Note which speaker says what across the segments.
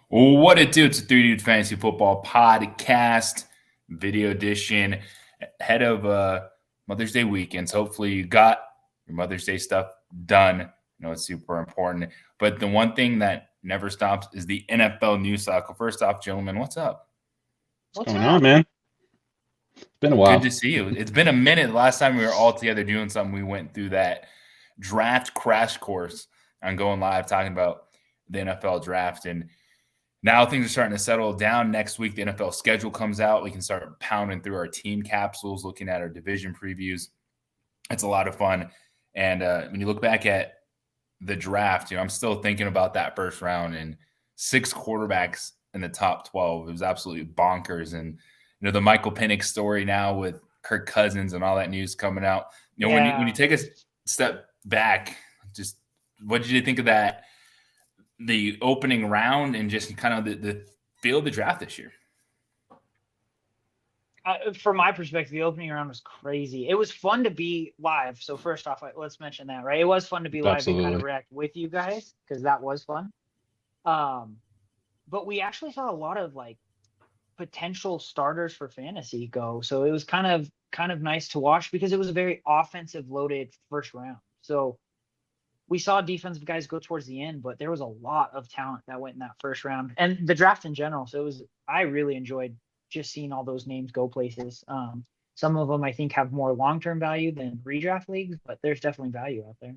Speaker 1: What it do? It's a 3 Dude Fantasy Football podcast, video edition, ahead of Mother's Day weekend. So hopefully you got your Mother's Day stuff done. It's super important. But the one thing that never stops is the NFL news cycle. First off, gentlemen, what's up?
Speaker 2: What's going on, man? It's been a while.
Speaker 1: Good to see you. It's been a minute. Last time we were all together doing something, we went through that draft crash course on going live talking about the NFL draft. And now things are starting to settle down. Next week, the NFL schedule comes out. We can start pounding through our team capsules, looking at our division previews. It's a lot of fun. And when you look back at the draft, I'm still thinking about that first round and 6 quarterbacks in the top 12. It was absolutely bonkers. And, the Michael Penix story now with Kirk Cousins and all that news coming out. When you take a step back, just what did you think of that? The opening round and just kind of the feel of the draft this year?
Speaker 3: From my perspective, the opening round was crazy. It was fun to be live. So first off, let's mention that, right? It was fun to be live and kind of react with you guys because that was fun. But we actually saw a lot of potential starters for fantasy go. So it was kind of nice to watch because it was a very offensive loaded first round. So we saw defensive guys go towards the end, but there was a lot of talent that went in that first round and the draft in general. So I really enjoyed just seeing all those names go places. Some of them I think have more long-term value than redraft leagues, but there's definitely value out there.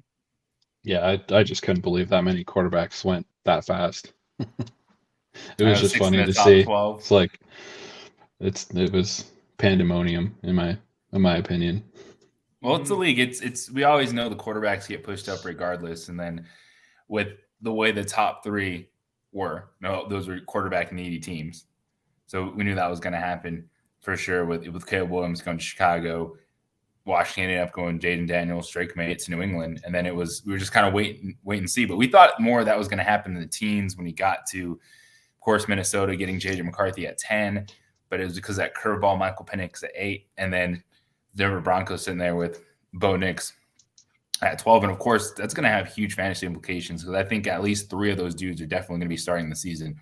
Speaker 2: Yeah, I just couldn't believe that many quarterbacks went that fast. It was just funny to see. 12. It's like it was pandemonium in my opinion.
Speaker 1: Well, it's a league. It's we always know the quarterbacks get pushed up regardless, and then with the way the top 3 were, those were quarterback needy teams. So we knew that was going to happen for sure with Caleb Williams going to Chicago, Washington ended up going Jaden Daniels, Drake May to New England, and then we were just kind of wait and see. But we thought more of that was going to happen in the teens when he got to, of course, Minnesota, getting J.J. McCarthy at 10, but it was because of that curveball Michael Penix at 8, and then Denver Broncos sitting there with Bo Nix at 12. And, of course, that's going to have huge fantasy implications because I think at least 3 of those dudes are definitely going to be starting the season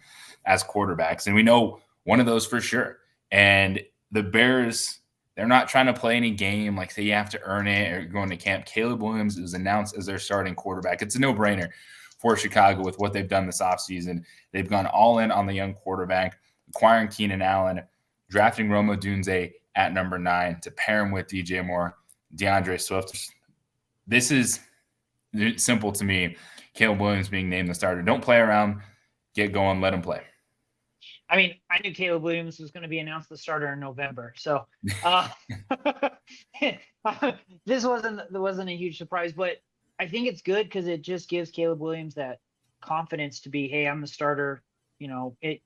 Speaker 1: as quarterbacks. And we know one of those for sure. And the Bears, they're not trying to play any game like say you have to earn it or going to camp. Caleb Williams is announced as their starting quarterback. It's a no-brainer for Chicago with what they've done this offseason. They've gone all in on the young quarterback, acquiring Keenan Allen, drafting Rome Odunze at number 9 to pair him with DJ Moore, DeAndre Swift. This is simple to me. Caleb Williams being named the starter. Don't play around. Get going. Let him play.
Speaker 3: I mean, I knew Caleb Williams was going to be announced the starter in November. So this wasn't a huge surprise, but I think it's good because it just gives Caleb Williams that confidence to be, hey, I'm the starter. It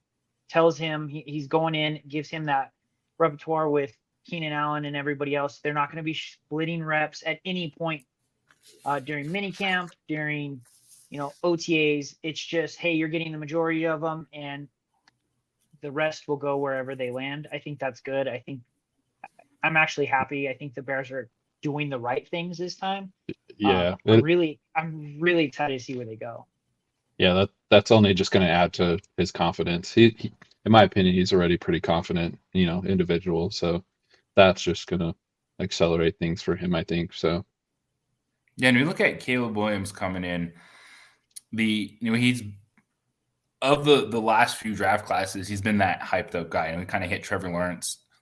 Speaker 3: tells him he's going in, gives him that repertoire with Keenan Allen and everybody else. They're not going to be splitting reps at any point during minicamp, during, OTAs. It's just, hey, you're getting the majority of them and the rest will go wherever they land. I think that's good. I think I'm actually happy. I think the Bears are doing the right things this time.
Speaker 2: Yeah.
Speaker 3: I'm really excited to see where they go.
Speaker 2: Yeah, that's only just going to add to his confidence. He, in my opinion, he's already pretty confident, individual. So that's just going to accelerate things for him, I think. So.
Speaker 1: Yeah, and we look at Caleb Williams coming in. He's of the last few draft classes, he's been that hyped up guy. And we kind of hit Trevor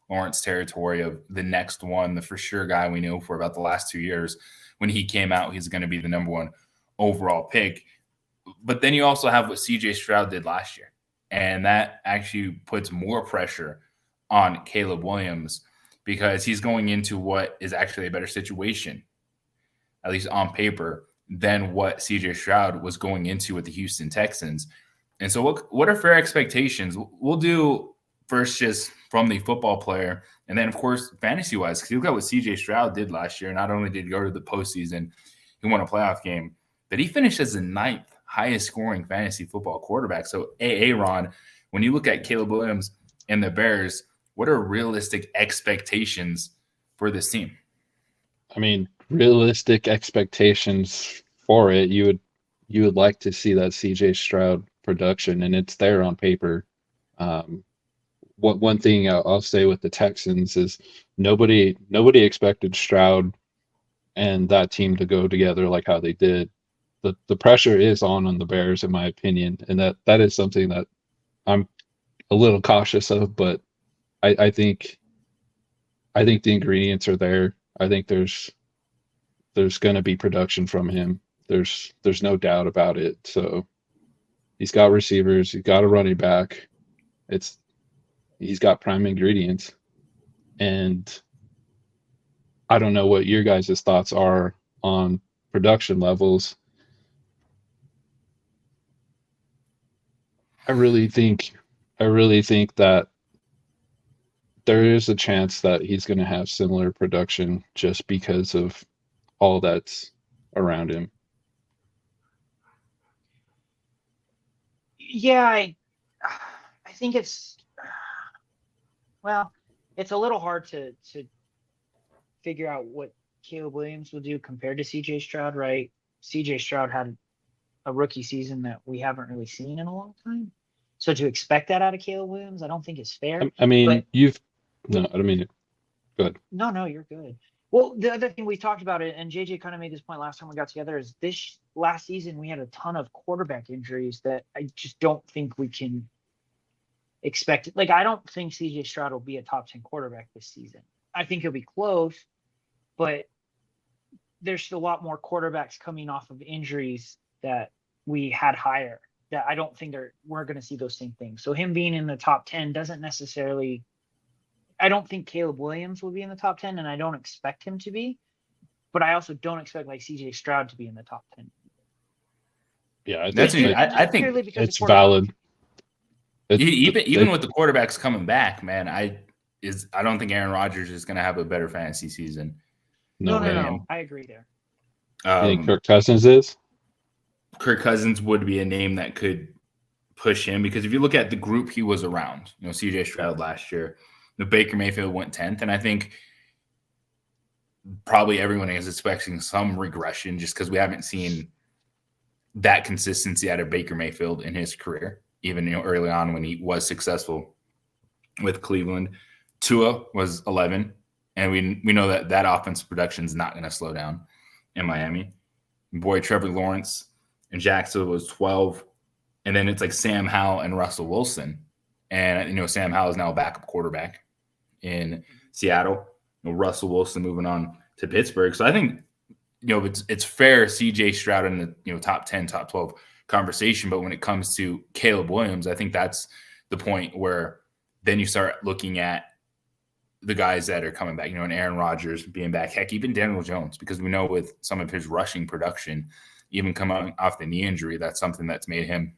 Speaker 1: Lawrence territory of the next one, the for sure guy we know for about the last 2 years. When he came out, he's going to be the number 1 overall pick. But then you also have what C.J. Stroud did last year. And that actually puts more pressure on Caleb Williams because he's going into what is actually a better situation, at least on paper, than what C.J. Stroud was going into with the Houston Texans. And so what are fair expectations? We'll do first just from the football player and then, of course, fantasy-wise. Because you look at what C.J. Stroud did last year. Not only did he go to the postseason, he won a playoff game, but he finished as the 9th highest-scoring fantasy football quarterback. So, Ron, when you look at Caleb Williams and the Bears, what are realistic expectations for this team?
Speaker 2: I mean, realistic expectations for it, you would like to see that C.J. Stroud production, and it's there on paper. One thing I'll say with the Texans is nobody expected Stroud and that team to go together like how they did. The pressure is on the Bears, in my opinion, and that is something that I'm a little cautious of, but I think the ingredients are there. I think there's going to be production from him. There's no doubt about it. So he's got receivers, he's got a running back. He's got prime ingredients. And I don't know what your guys' thoughts are on production levels. I really think that there is a chance that he's going to have similar production just because of all that's around him.
Speaker 3: Yeah, I think it's a little hard to figure out what Caleb Williams will do compared to CJ Stroud, right? CJ Stroud had a rookie season that we haven't really seen in a long time. So to expect that out of Caleb Williams, I don't think is fair.
Speaker 2: I mean, no, I don't mean it. Go ahead.
Speaker 3: No, you're good. Well, the other thing we talked about it, and JJ kind of made this point last time we got together, is this last season we had a ton of quarterback injuries that I just don't think we can expect it. Like, I don't think CJ Stroud will be a top 10 quarterback this season. I think he'll be close, but there's a lot more quarterbacks coming off of injuries that we had higher that I don't think we're going to see those same things. So him being in the top 10 doesn't necessarily, I don't think Caleb Williams will be in the top 10, and I don't expect him to be, but I also don't expect like CJ Stroud to be in the top 10.
Speaker 2: Yeah,
Speaker 1: I think
Speaker 2: it's valid.
Speaker 1: Even with the quarterbacks coming back, man, I don't think Aaron Rodgers is going to have a better fantasy season.
Speaker 3: No. I agree there.
Speaker 2: You think Kirk Cousins is?
Speaker 1: Kirk Cousins would be a name that could push him, because if you look at the group he was around, CJ Stroud last year, Baker Mayfield went 10th, and I think probably everyone is expecting some regression just because we haven't seen that consistency out of Baker Mayfield in his career, even early on when he was successful with Cleveland. Tua was 11, and we know that offensive production is not going to slow down in Miami. Boy, Trevor Lawrence and Jacksonville was 12, and then it's like Sam Howell and Russell Wilson, and Sam Howell is now a backup quarterback in Seattle. Russell Wilson moving on to Pittsburgh. So I think it's fair CJ Stroud in the top 10, top 12 conversation, but when it comes to Caleb Williams, I think that's the point where then you start looking at the guys that are coming back, and Aaron Rodgers being back, heck, even Daniel Jones, because we know with some of his rushing production, even coming off the knee injury, that's something that's made him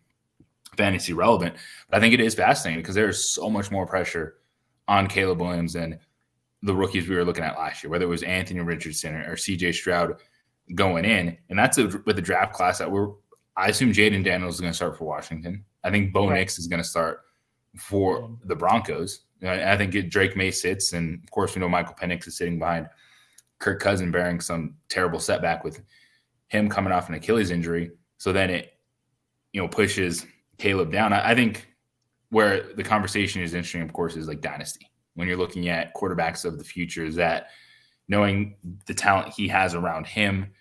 Speaker 1: fantasy relevant. But I think it is fascinating because there is so much more pressure on Caleb Williams than the rookies we were looking at last year, whether it was Anthony Richardson or CJ Stroud going in. And that's with the draft class that I assume Jaden Daniels is going to start for Washington. I think Bo Nix is going to start for the Broncos. I think Drake May sits, and of course we know Michael Penix is sitting behind Kirk Cousins, bearing some terrible setback with him coming off an Achilles injury. So then it, pushes Caleb down. I think where the conversation is interesting, of course, is like dynasty. When you're looking at quarterbacks of the future, is that knowing the talent he has around him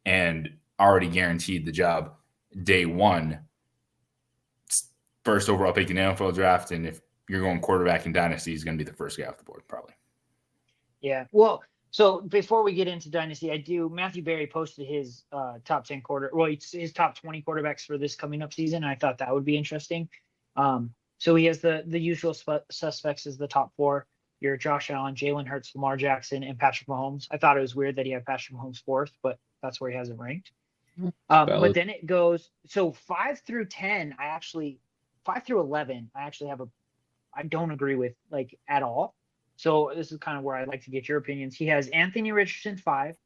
Speaker 1: and already guaranteed the job day one, first overall pick in the NFL draft, and if you're going quarterback in dynasty, he's going to be the first guy off the board, probably.
Speaker 3: Yeah. Well, so before we get into dynasty, Matthew Berry posted his top 10 his top 20 quarterbacks for this coming up season. I thought that would be interesting. So he has the usual suspects as the top four. Your Josh Allen, Jalen Hurts, Lamar Jackson, and Patrick Mahomes. I thought it was weird that he had Patrick Mahomes fourth, but that's where he has it ranked. But then it goes, so 5 through 11, I actually I don't agree with at all. So this is kind of where I'd like to get your opinions. He has Anthony Richardson 5,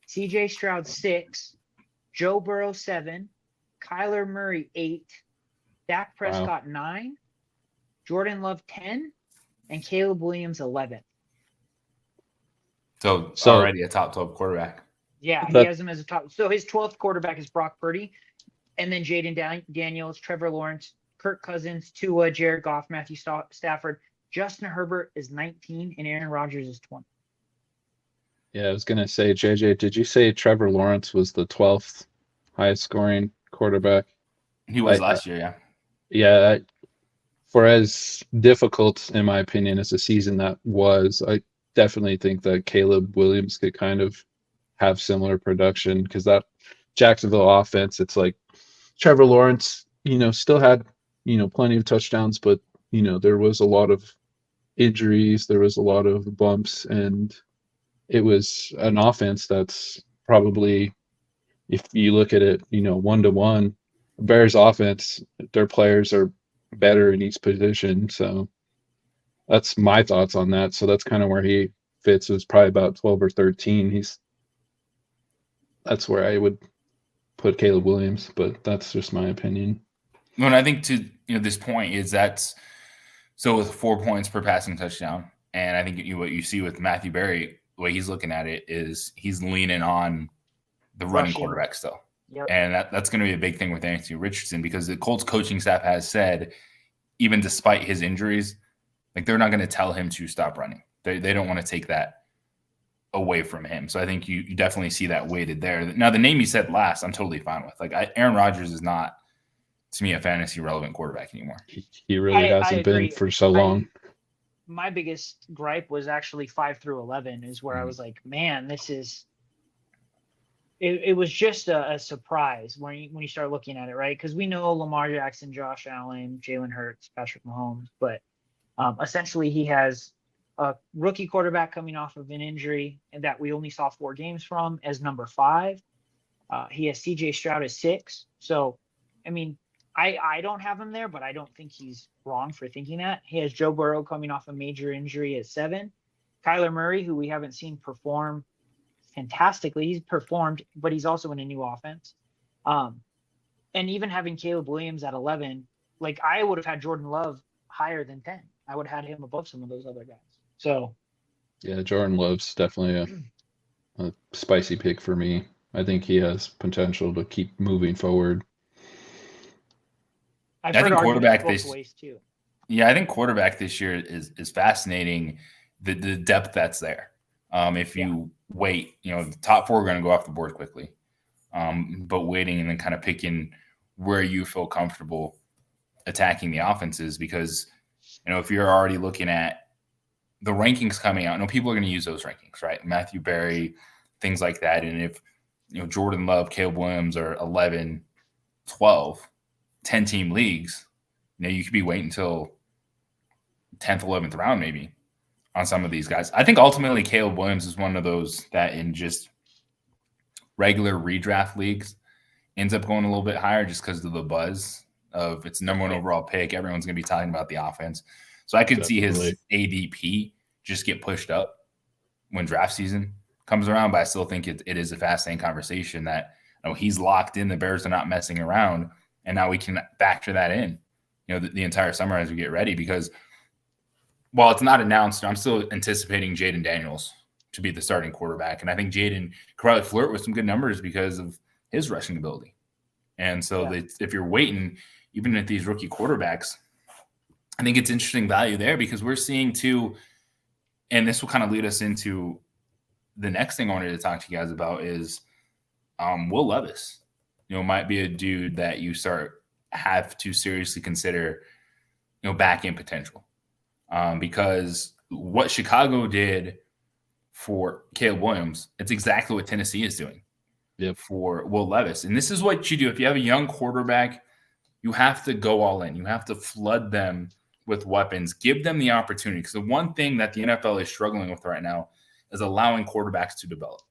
Speaker 3: CJ Stroud 6, Joe Burrow 7, Kyler Murray 8, Dak Prescott 9, Jordan Love 10, and Caleb Williams 11.
Speaker 1: So already a top 12 quarterback.
Speaker 3: Yeah, he has him as a top. So his 12th quarterback is Brock Purdy. And then Jaden Daniels, Trevor Lawrence, Kirk Cousins, Tua, Jared Goff, Matthew Stafford. Justin Herbert is 19 and Aaron Rodgers is 20.
Speaker 2: Yeah, I was going to say, JJ, did you say Trevor Lawrence was the 12th highest scoring quarterback?
Speaker 1: He was last year, yeah.
Speaker 2: Yeah, for as difficult, in my opinion, as a season that was, I definitely think that Caleb Williams could kind of have similar production, because that Jacksonville offense, it's like Trevor Lawrence, still had, plenty of touchdowns, but, there was a lot of injuries, there was a lot of bumps, and it was an offense that's probably, if you look at it, 1-to-1, Bears offense, their players are better in each position. So that's my thoughts on that. So that's kind of where he fits. It was probably about 12 or 13. That's where I would put Caleb Williams, but that's just my opinion.
Speaker 1: Well, and I think to this point is that's so with 4 points per passing touchdown, and I think what you see with Matthew Berry, the way he's looking at it is he's leaning on the running quarterback still.
Speaker 3: Yep.
Speaker 1: And that's going to be a big thing with Anthony Richardson, because the Colts coaching staff has said, even despite his injuries, like they're not going to tell him to stop running. They don't want to take that away from him. So I think you definitely see that weighted there. Now, the name you said last, I'm totally fine with. Like Aaron Rodgers is not, to me, a fantasy relevant quarterback anymore.
Speaker 2: He really hasn't been for so long.
Speaker 3: My biggest gripe was actually 5 through 11 is where I was like, man, this is. It was just a surprise when you start looking at it, right? Because we know Lamar Jackson, Josh Allen, Jalen Hurts, Patrick Mahomes, but essentially he has a rookie quarterback coming off of an injury and that we only saw 4 games from as number 5. He has CJ Stroud as 6. So, I mean, I don't have him there, but I don't think he's wrong for thinking that. He has Joe Burrow coming off a major injury at 7. Kyler Murray, who we haven't seen perform fantastically. He's performed, but he's also in a new offense. And even having Caleb Williams at 11, like I would have had Jordan Love higher than 10. I would have had him above some of those other guys. So,
Speaker 2: yeah, Jordan Love's definitely a spicy pick for me. I think he has potential to keep moving forward.
Speaker 3: I think quarterback both ways too.
Speaker 1: Yeah, I think quarterback this year is fascinating. The depth that's there. If you wait, the top 4 are going to go off the board quickly. But waiting and then kind of picking where you feel comfortable attacking the offenses, because, if you're already looking at the rankings coming out, people are going to use those rankings, right? Matthew Berry, things like that. And if, Jordan Love, Caleb Williams are 11, 12, 10-team leagues, you could be waiting until 10th, 11th round maybe on some of these guys. I think ultimately Caleb Williams is one of those that in just regular redraft leagues ends up going a little bit higher just because of the buzz of it's number 1 overall pick. Everyone's going to be talking about the offense. So I could see his ADP just get pushed up when draft season comes around, but I still think it is a fascinating conversation that he's locked in. The Bears are not messing around, and now we can factor that in, the entire summer as we get ready, because while it's not announced, I'm still anticipating Jaden Daniels to be the starting quarterback. And I think Jaden could probably flirt with some good numbers because of his rushing ability. And so if you're waiting, even at these rookie quarterbacks, I think it's interesting value there, because we're seeing too, and this will kind of lead us into the next thing I wanted to talk to you guys about is Will Levis. Might be a dude that you have to seriously consider, back end potential. Because what Chicago did for Caleb Williams, it's exactly what Tennessee is doing for Will Levis. And this is what you do. If you have a young quarterback, you have to go all in. You have to flood them with weapons, give them the opportunity. Because the one thing that the NFL is struggling with right now is allowing quarterbacks to develop.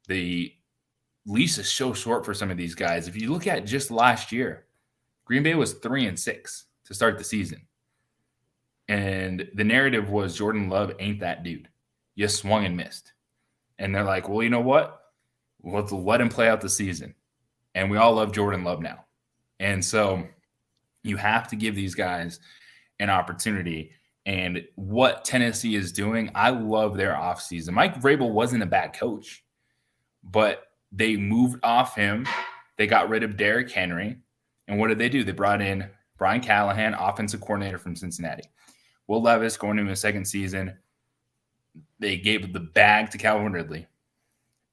Speaker 1: The leash is so short for some of these guys. If you look at just last year, Green Bay was 3-6 to start the season. And the narrative was Jordan Love ain't that dude. You swung and missed. And they're like, well, you know what? Let's let him play out the season. And we all love Jordan Love now. And so you have to give these guys an opportunity. And what Tennessee is doing, I love their offseason. Mike Vrabel wasn't a bad coach, but they moved off him. They got rid of Derrick Henry. And what did they do? They brought in Brian Callahan, offensive coordinator from Cincinnati. Will Levis going into his second season. They gave the bag to Calvin Ridley.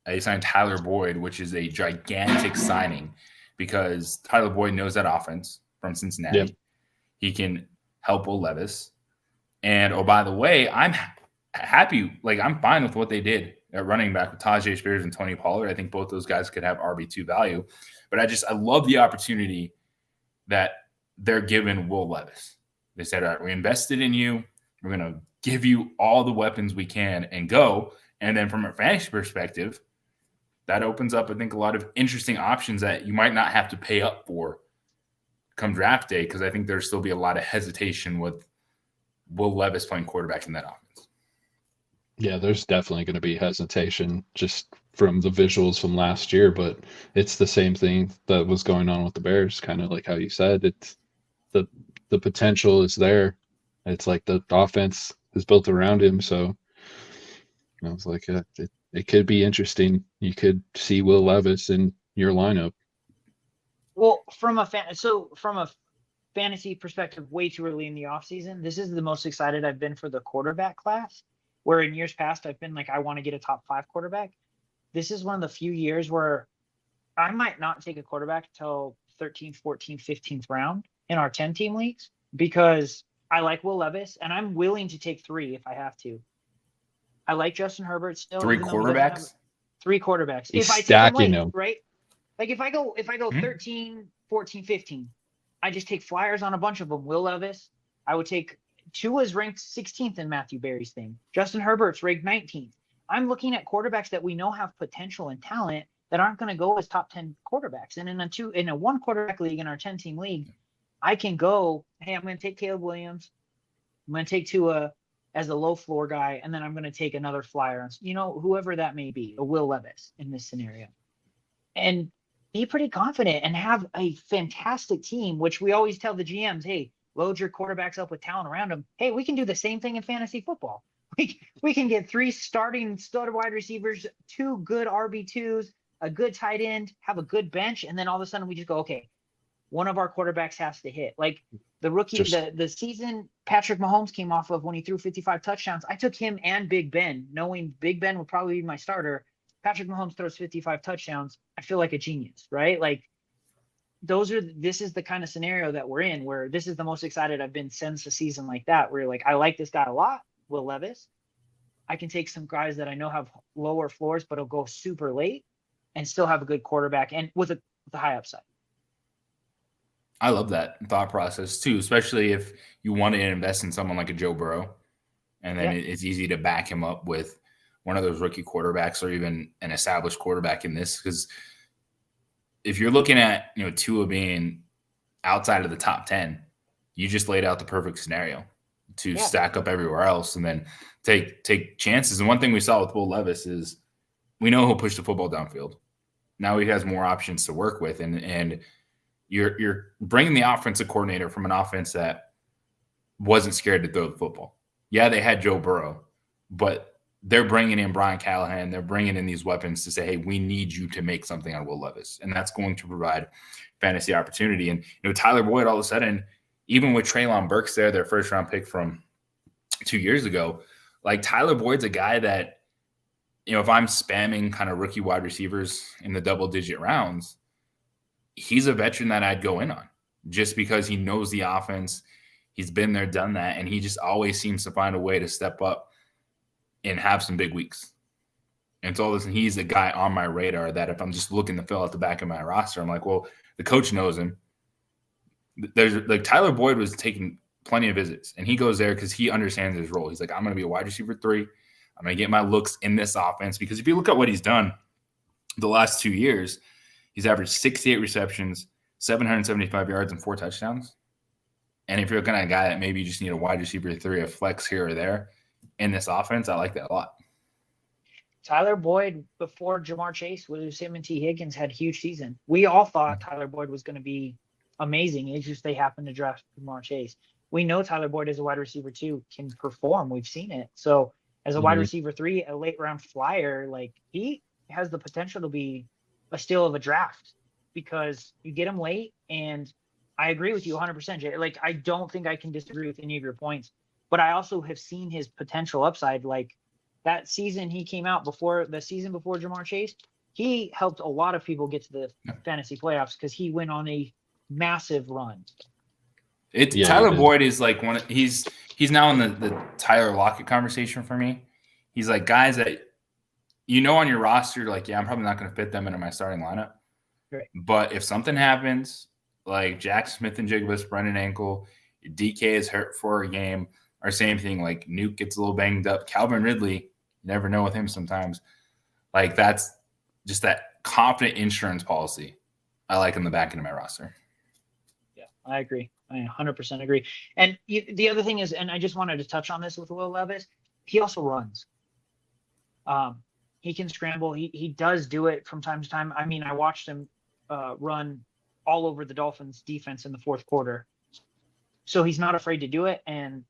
Speaker 1: They signed Tyler Boyd, which is a gigantic signing because Tyler Boyd knows that offense from Cincinnati. Yep. He can help Will Levis. And, oh, by the way, I'm happy. Like, I'm fine with what they did at running back with Tajay Spears and Tony Pollard. I think both those guys could have RB2 value. But I love the opportunity that they're giving Will Levis. They said, all right, we invested in you. We're going to give you all the weapons we can and go. And then from a fantasy perspective, that opens up, I think, a lot of interesting options that you might not have to pay up for come draft day, because I think there'll still be a lot of hesitation with Will Levis playing quarterback in that offense.
Speaker 2: Yeah, there's definitely going to be hesitation just from the visuals from last year, but it's the same thing that was going on with the Bears, kind of like how you said. It's the potential is there. It's like the offense is built around him, so I was like, it could be interesting. You could see Will Levis in your lineup.
Speaker 3: Well, from a fantasy perspective, way too early in the offseason, this is the most excited I've been for the quarterback class, where in years past I've been like, I want to get a top 5 quarterback. This is one of the few years where I might not take a quarterback till 13th, 14th, 15th round in our 10-team leagues, because I like Will Levis and I'm willing to take 3 if I have to. I like Justin Herbert still.
Speaker 1: 3 quarterbacks?
Speaker 3: 3 quarterbacks.
Speaker 2: If I take them late,
Speaker 3: right? Like if I go 13, 14, 15, I just take flyers on a bunch of them. Will Levis, I would take. Tua's ranked 16th in Matthew Berry's thing. Justin Herbert's ranked 19th. I'm looking at quarterbacks that we know have potential and talent that aren't going to go as top 10 quarterbacks. And in a 1 quarterback league, in our 10-team league, I can go, hey, I'm going to take Caleb Williams. I'm going to take Tua as a low floor guy, and then I'm going to take another flyer, whoever that may be, a Will Levis in this scenario, and be pretty confident and have a fantastic team, which we always tell the GMs, hey, load your quarterbacks up with talent around them. Hey, we can do the same thing in fantasy football. We can get 3 starting stud wide receivers, 2 good RB2s, a good tight end, have a good bench, and then all of a sudden we just go, okay, one of our quarterbacks has to hit. Like the rookie, the season Patrick Mahomes came off of when he threw 55 touchdowns. I took him and Big Ben, knowing Big Ben would probably be my starter. Patrick Mahomes throws 55 touchdowns. I feel like a genius, right? Like this is the kind of scenario that we're in, where this is the most excited I've been since a season like that, where you're like, I like this guy a lot, Will Levis. I can take some guys that I know have lower floors, but it'll go super late and still have a good quarterback and with a high upside.
Speaker 1: I love that thought process too, especially if you want to invest in someone like a Joe Burrow, and then it's easy to back him up with one of those rookie quarterbacks or even an established quarterback in this. Because if you're looking at, Tua being outside of the top 10, you just laid out the perfect scenario to stack up everywhere else and then take chances. And one thing we saw with Will Levis is we know he'll push the football downfield. Now he has more options to work with, and you're bringing the offensive coordinator from an offense that wasn't scared to throw the football. Yeah, they had Joe Burrow, but they're bringing in Brian Callahan. They're bringing in these weapons to say, hey, we need you to make something on Will Levis. And that's going to provide fantasy opportunity. And, Tyler Boyd, all of a sudden, even with Treylon Burks there, their first-round pick from 2 years ago, like Tyler Boyd's a guy that, if I'm spamming kind of rookie wide receivers in the double-digit rounds, he's a veteran that I'd go in on just because he knows the offense. He's been there, done that, and he just always seems to find a way to step up and have some big weeks. And so listen, he's a guy on my radar that if I'm just looking to fill out the back of my roster, I'm like, well, the coach knows him. There's like Tyler Boyd was taking plenty of visits, and he goes there because he understands his role. He's like, I'm going to be a wide receiver 3. I'm going to get my looks in this offense, because if you look at what he's done the last 2 years, he's averaged 68 receptions, 775 yards, and 4 touchdowns. And if you're looking at a guy that maybe you just need a wide receiver 3, a flex here or there in this offense, I like that a lot.
Speaker 3: Tyler Boyd, before Jamar Chase, with him and T. Higgins, had a huge season. We all thought Tyler Boyd was going to be amazing. It's just they happened to draft Jamar Chase. We know Tyler Boyd as a wide receiver 2 can perform. We've seen it. So as a wide receiver 3, a late round flyer, like he has the potential to be a steal of a draft. because you get him late, and I agree with you 100%, Jay. Like, I don't think I can disagree with any of your points, but I also have seen his potential upside. Like, that season he came out before Jamar Chase, he helped a lot of people get to the fantasy playoffs because he went on a massive run.
Speaker 1: Tyler Boyd is like he's now in the Tyler Lockett conversation for me. He's like guys that on your roster, like, yeah, I'm probably not going to fit them into my starting lineup.
Speaker 3: Right.
Speaker 1: But if something happens, like Jack Smith and Jigba sprain an ankle, DK is hurt for a game, or same thing, like Nuke gets a little banged up, Calvin Ridley, you never know with him sometimes. Like, that's just that confident insurance policy I like in the back end of my roster.
Speaker 3: Yeah, I agree. I 100% agree. And the other thing is, and I just wanted to touch on this with Will Levis, he also runs. He can scramble. He does do it from time to time. I mean, I watched him run all over the Dolphins defense in the fourth quarter. So he's not afraid to do it. And,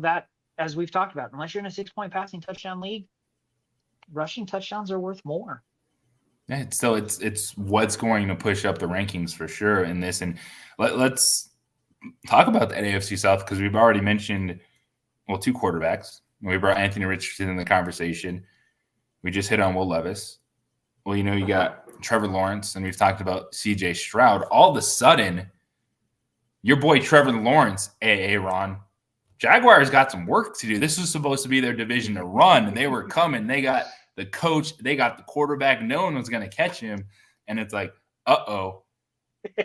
Speaker 3: that, as we've talked about, unless you're in a 6-point passing touchdown league, rushing touchdowns are worth more.
Speaker 1: Yeah, so it's what's going to push up the rankings for sure in this. And let's talk about that AFC South, because we've already mentioned, 2 quarterbacks. We brought Anthony Richardson in the conversation. We just hit on Will Levis. Well, you got Trevor Lawrence, and we've talked about CJ Stroud. All of a sudden, your boy Trevor Lawrence, Ron, Jaguars got some work to do. This was supposed to be their division to run, and they were coming. They got the coach, they got the quarterback. No one was going to catch him. And it's like, uh-oh.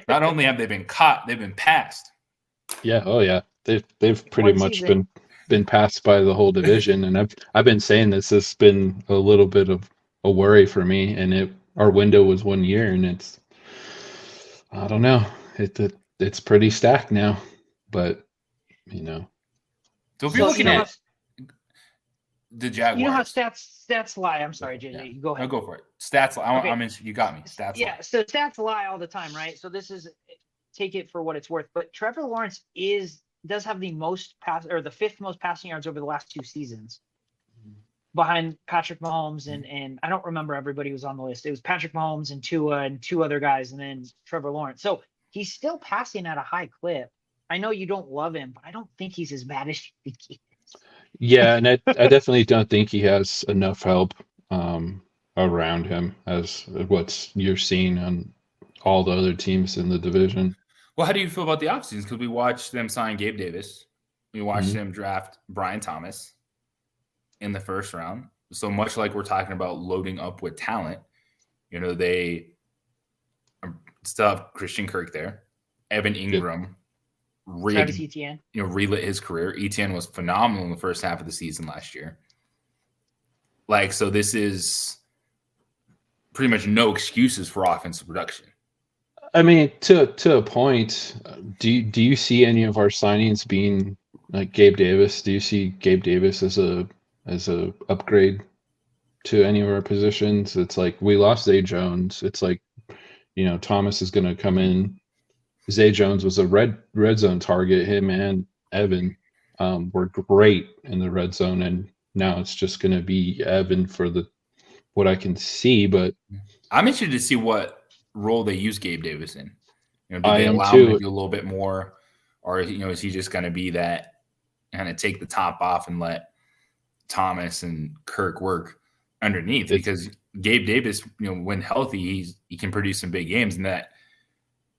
Speaker 1: Not only have they been caught, they've been passed.
Speaker 2: Yeah, oh yeah. They've pretty much been passed by the whole division, and I've been saying this has been a little bit of a worry for me, and our window was 1 year, and I don't know, it's pretty stacked now, but
Speaker 1: so if you're looking at the Jaguars,
Speaker 3: you know how stats lie. I'm sorry, JJ, you go ahead.
Speaker 1: I'll go for it. Stats lie. Okay. You got me. Stats
Speaker 3: lie. So stats lie all the time, right? So this is, take it for what it's worth, but Trevor Lawrence does have the the 5th most passing yards over the last 2 seasons, behind Patrick Mahomes and I don't remember everybody who was on the list. It was Patrick Mahomes and Tua and 2 other guys, and then Trevor Lawrence. So he's still passing at a high clip. I know you don't love him, but I don't think he's as bad as you think he is.
Speaker 2: Yeah, and I definitely don't think he has enough help around him as what you're seeing on all the other teams in the division.
Speaker 1: Well, how do you feel about the offseason? Because we watched them sign Gabe Davis. We watched them draft Brian Thomas in the first round. So much like we're talking about loading up with talent, they still have Christian Kirk there. Evan Ingram relit his career. Etienne was phenomenal in the first half of the season last year. Like, so this is pretty much no excuses for offensive production.
Speaker 2: I mean, to a point, do you see any of our signings being like Gabe Davis? Do you see Gabe Davis as a upgrade to any of our positions? It's like we lost Zay Jones. It's like, Thomas is going to come in. Zay Jones was a red zone target. Him and Evan were great in the red zone, and now it's just going to be Evan for what I can see. But
Speaker 1: I'm interested to see what role they use Gabe Davis in. Do they allow him to do a little bit more, or is he just going to be that kind of take the top off and let Thomas and Kirk work underneath? Because Gabe Davis, when healthy, he can produce some big games, and that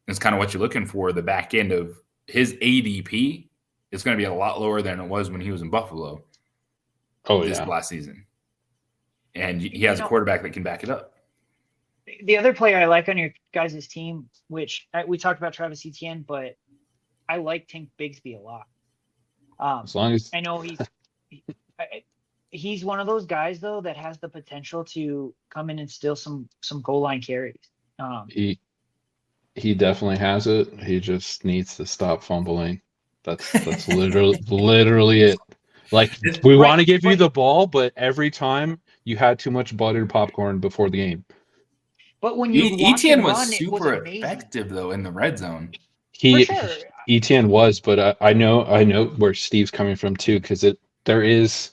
Speaker 1: is kind of what you're looking for. The back end of his ADP is going to be a lot lower than it was when he was in Buffalo. Last season, and he has a quarterback that can back it up.
Speaker 3: The other player I like on your guys' team, which we talked about Travis Etienne, but I like Tank Bigsby a lot.
Speaker 2: As long as
Speaker 3: I know he's one of those guys though that has the potential to come in and steal some goal line carries.
Speaker 2: He definitely has it. He just needs to stop fumbling. That's literally it. Like, we want to give you the ball, but every time you had too much buttered popcorn before the game.
Speaker 3: But when you
Speaker 1: Etienne was super effective though in the red zone.
Speaker 2: Etienne was, but I know where Steve's coming from too, because there is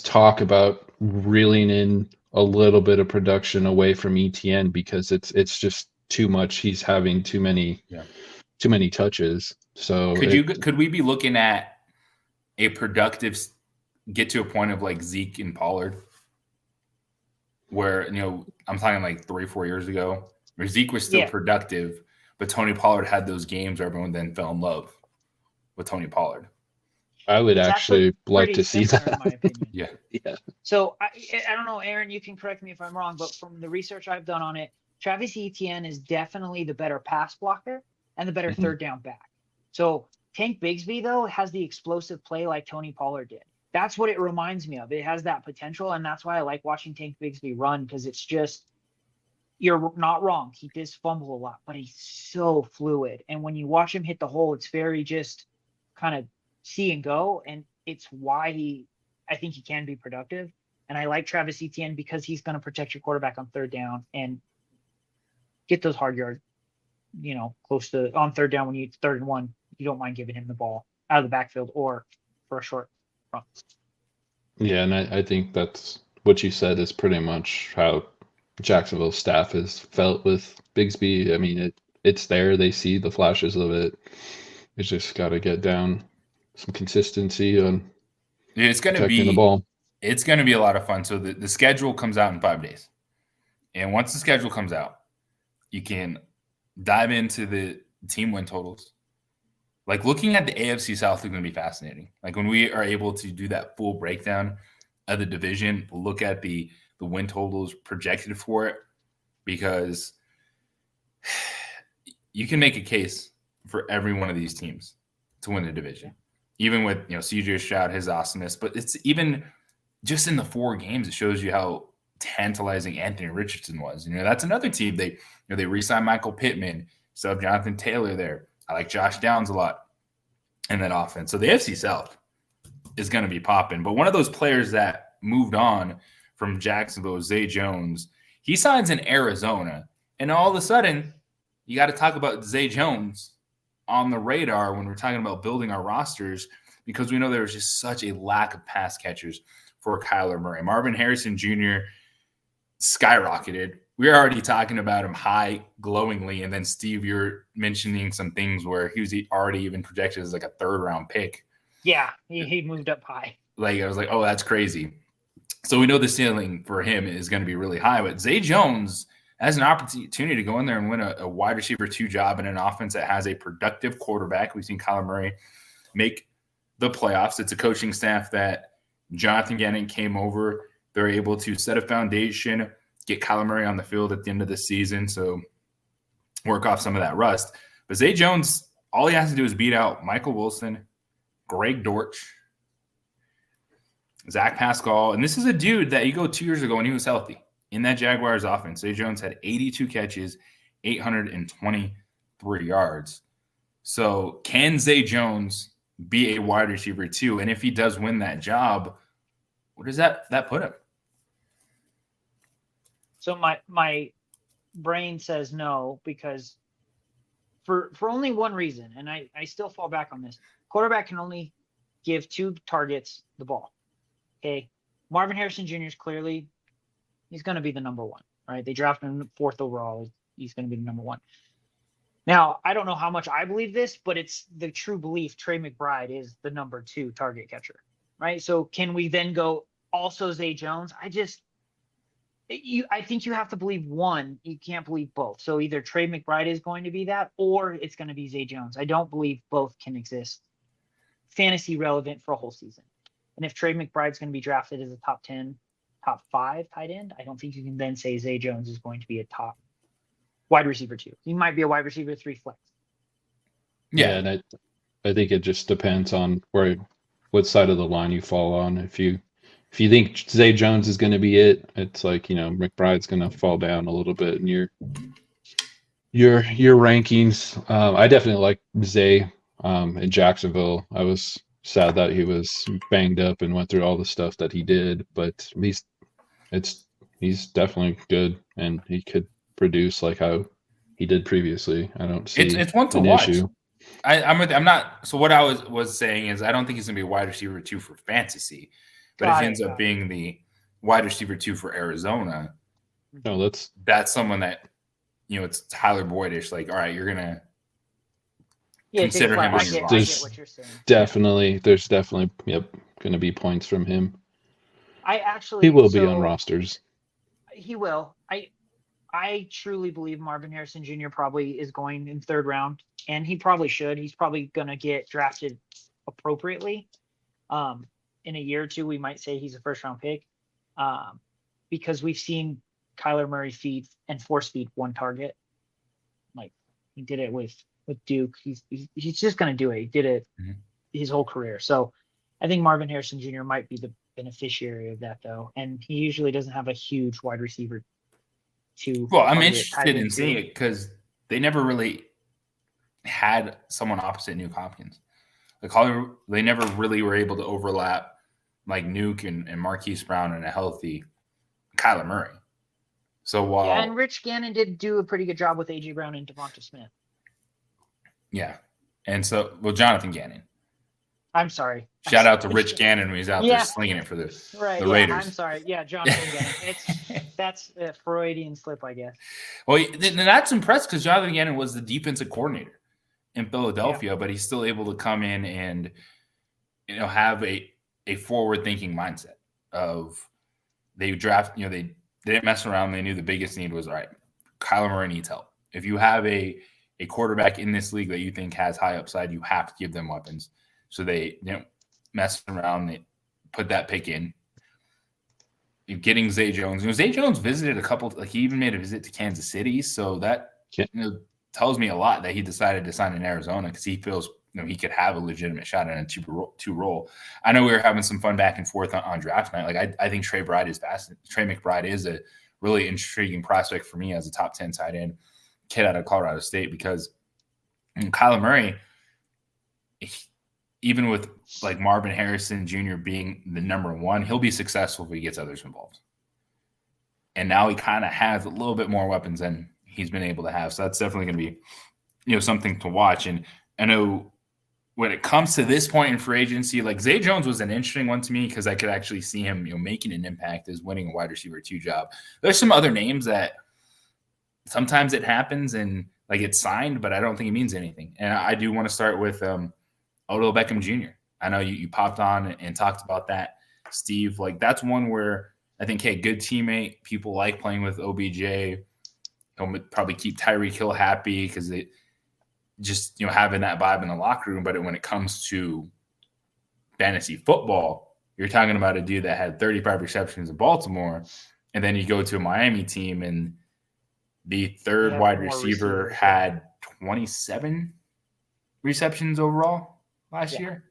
Speaker 2: talk about reeling in a little bit of production away from ETN because it's just too much. He's having too many touches. So
Speaker 1: could we be looking at a productive get to a point of like Zeke and Pollard, where I'm talking like 3-4 years ago, where Zeke was still productive, but Tony Pollard had those games where everyone then fell in love with Tony Pollard.
Speaker 2: I would actually like to see that,
Speaker 3: in my opinion.
Speaker 2: Yeah.
Speaker 3: So I don't know, Aaron, you can correct me if I'm wrong, but from the research I've done on it, Travis Etienne is definitely the better pass blocker and the better third down back. So Tank Bigsby, though, has the explosive play like Tony Pollard did. That's what it reminds me of. It has that potential, and that's why I like watching Tank Bigsby run, because it's just, you're not wrong. He does fumble a lot, but he's so fluid. And when you watch him hit the hole, it's very just kind of see and go, and it's why I think he can be productive. And I like Travis Etienne because he's going to protect your quarterback on third down and get those hard yards, close to on third down when you 3rd and 1. You don't mind giving him the ball out of the backfield or for a short run.
Speaker 2: Yeah, and I think that's what you said is pretty much how Jacksonville staff has felt with Bigsby. I mean, it's there. They see the flashes of it. It's just got to get down some consistency on protecting the ball.
Speaker 1: It's going to be a lot of fun. So the schedule comes out in 5 days. And once the schedule comes out, you can dive into the team win totals. Like, looking at the AFC South is going to be fascinating. Like, when we are able to do that full breakdown of the division, look at the win totals projected for it, because you can make a case for every one of these teams to win the division. Even with, CJ Stroud, his awesomeness, but it's even just in the 4 games, it shows you how tantalizing Anthony Richardson was. That's another team. They re-signed Michael Pittman, still have Jonathan Taylor there. I like Josh Downs a lot in that offense. So the AFC South is going to be popping. But one of those players that moved on from Jacksonville, Zay Jones, he signs in Arizona. And all of a sudden, you got to talk about Zay Jones on the radar when we're talking about building our rosters, because we know there was just such a lack of pass catchers for Kyler Murray. Marvin Harrison Jr. skyrocketed. We're already talking about him high glowingly. And then, Steve, you're mentioning some things where he was already even projected as like a 3rd-round pick.
Speaker 3: Yeah, he moved up high.
Speaker 1: Like, I was like, oh, that's crazy. So we know the ceiling for him is going to be really high. But Zay Jones has an opportunity to go in there and win a wide receiver 2 job in an offense that has a productive quarterback. We've seen Kyler Murray make the playoffs. It's a coaching staff that Jonathan Gannon came over. They're able to set a foundation, get Kyler Murray on the field at the end of the season, so work off some of that rust. But Zay Jones, all he has to do is beat out Michael Wilson, Greg Dortch, Zach Pascal. And this is a dude that you go 2 years ago when he was healthy in that Jaguars offense. Zay Jones had 82 catches, 823 yards. So can Zay Jones be a wide receiver 2? And if he does win that job, where does that put him?
Speaker 3: So my brain says no, because for only one reason, and I still fall back on this. Quarterback can only give 2 targets the ball. Okay. Marvin Harrison Jr. is clearly, he's going to be the number 1, right? They drafted him 4th overall. He's going to be the number 1. Now, I don't know how much I believe this, but it's the true belief Trey McBride is the number 2 target catcher, right? So can we then go also Zay Jones? I think you have to believe one. You can't believe both. So either Trey McBride is going to be that, or it's going to be Zay Jones. I don't believe both can exist fantasy relevant for a whole season. And if Trey McBride's going to be drafted as a top 10, top 5 tight end, I don't think you can then say Zay Jones is going to be a top wide receiver 2. He might be a wide receiver 3 flex.
Speaker 2: Yeah, and I think it just depends on what side of the line you fall on. If you think Zay Jones is going to be it, it's like, McBride's going to fall down a little bit in your rankings. I definitely like Zay in Jacksonville. I was sad that he was banged up and went through all the stuff that he did, but he's definitely good, and he could produce like how he did previously. I don't see
Speaker 1: it's one to watch. Issue. I'm not. So what I was saying is I don't think he's going to be a wide receiver 2 for fantasy, but if he ends up being the wide receiver 2 for Arizona.
Speaker 2: No,
Speaker 1: that's someone that, it's Tyler Boyd-ish. Like, all right, you're gonna consider him.
Speaker 3: I get what you're saying.
Speaker 2: There's definitely going to be points from him.
Speaker 3: He
Speaker 2: will be on rosters.
Speaker 3: He will. I truly believe Marvin Harrison Jr. probably is going in 3rd round, and he probably should. He's probably going to get drafted appropriately. In a year or two, we might say he's a 1st-round pick, because we've seen Kyler Murray force feed one target. Like, he did it with Duke. He's just going to do it. He did it his whole career. So I think Marvin Harrison Jr. might be the beneficiary of that, though, and he usually doesn't have a huge wide receiver.
Speaker 1: Well, I'm interested in seeing it because they never really had someone opposite Nuke Hopkins. Like, they never really were able to overlap like Nuke and Marquise Brown and a healthy Kyler Murray. So while
Speaker 3: and Rich Gannon did do a pretty good job with A.J. Brown and Devonta Smith.
Speaker 1: Yeah, and so Jonathan Gannon.
Speaker 3: I'm sorry.
Speaker 1: Shout out to Rich Gannon when he's out there slinging it for the Raiders.
Speaker 3: I'm sorry. Yeah, Jonathan Gannon. That's a Freudian slip, I guess.
Speaker 1: Well, that's impressive because Jonathan Gannon was the defensive coordinator in Philadelphia, but he's still able to come in and have a forward-thinking mindset of they draft. They didn't mess around. They knew the biggest need was, all right, Kyler Murray needs help. If you have a quarterback in this league that you think has high upside, you have to give them weapons. So they didn't mess around. They put that pick in. Getting Zay Jones. Zay Jones visited he even made a visit to Kansas City. So that tells me a lot that he decided to sign in Arizona because he feels he could have a legitimate shot at a 2 role. I know we were having some fun back and forth on draft night. Like I think Trey McBride is a really intriguing prospect for me as a top 10 tight end kid out of Colorado State because Kyler Murray, even with like Marvin Harrison Jr. being the number 1, he'll be successful if he gets others involved. And now he kind of has a little bit more weapons than he's been able to have. So that's definitely going to be, something to watch. And I know when it comes to this point in free agency, like Zay Jones was an interesting one to me because I could actually see him, making an impact as winning a wide receiver 2 job. There's some other names that sometimes it happens and like it's signed, but I don't think it means anything. And I do want to start with Odell Beckham Jr. I know you popped on and talked about that, Steve. Like that's one where I think, hey, good teammate. People like playing with OBJ. He'll probably keep Tyreek Hill happy because they just having that vibe in the locker room. But when it comes to fantasy football, you're talking about a dude that had 35 receptions in Baltimore, and then you go to a Miami team and the 3rd wide receiver had 27 receptions overall last year.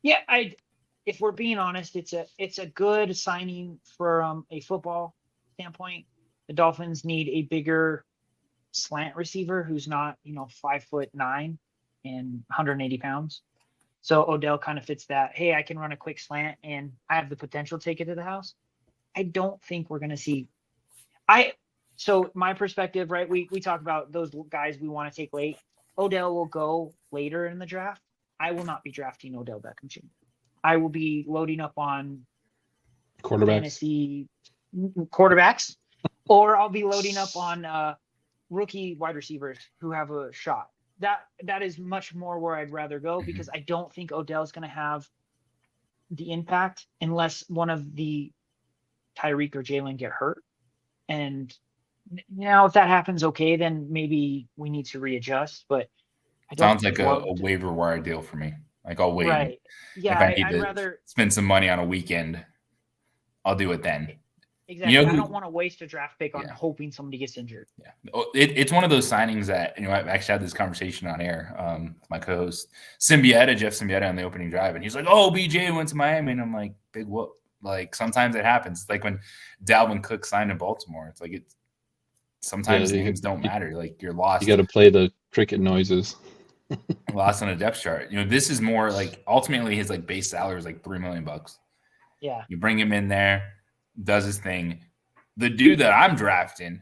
Speaker 3: Yeah, if we're being honest, it's a good signing from a football standpoint. The Dolphins need a bigger slant receiver who's not, 5'9" and 180 pounds. So Odell kind of fits that. Hey, I can run a quick slant and I have the potential to take it to the house. I don't think we're going to see. So my perspective, right? We talk about those guys we want to take late. Odell will go later in the draft. I will not be drafting Odell Beckham Jr. I will be loading up on fantasy quarterbacks, or I'll be loading up on rookie wide receivers who have a shot. That is much more where I'd rather go because I don't think Odell's going to have the impact unless one of the Tyreek or Jalen get hurt. And now if that happens, okay, then maybe we need to readjust. But I don't
Speaker 1: sounds like a waiver wire deal for me. Like I'll wait.
Speaker 3: Right. Yeah.
Speaker 1: If I need to rather spend some money on a weekend, I'll do it then.
Speaker 3: Exactly. I don't want to waste a draft pick on hoping somebody gets injured.
Speaker 1: Yeah. It's one of those signings that, I've actually had this conversation on air. My co-host Jeff Symbieta on the opening drive. And he's like, oh, BJ went to Miami. And I'm like, big whoop. Like sometimes it happens. It's like when Dalvin Cook signed in Baltimore. It's like sometimes things don't matter. Like you're lost.
Speaker 2: You got to play the cricket noises.
Speaker 1: Lost on a depth chart. This is more like ultimately his like base salary is like $3 million.
Speaker 3: Yeah.
Speaker 1: You bring him in there, does his thing. The dude that I'm drafting